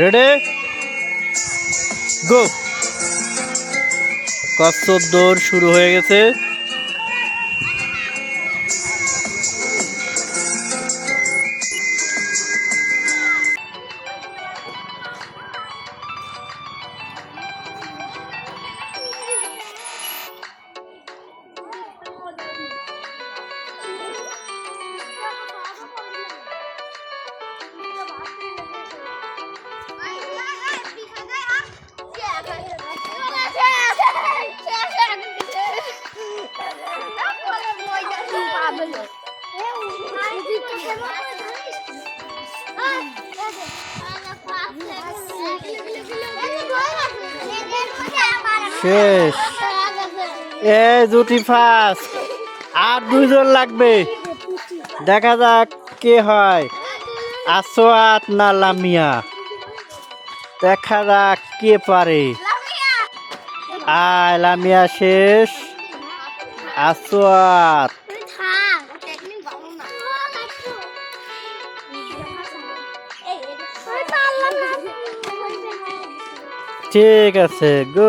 Ready go. কচ্ছপ দৌড় শুরু হয়ে গেছে। শেষ। এ জুটি ফার্স্ট, আর দুইজন লাগবে। দেখা যাক কে হয়, আসোয়াত না লামিয়া। দেখা যাক কে পারে। আয় লামিয়া শেষ, আসোয়াত। ঠিক আছে, গুড।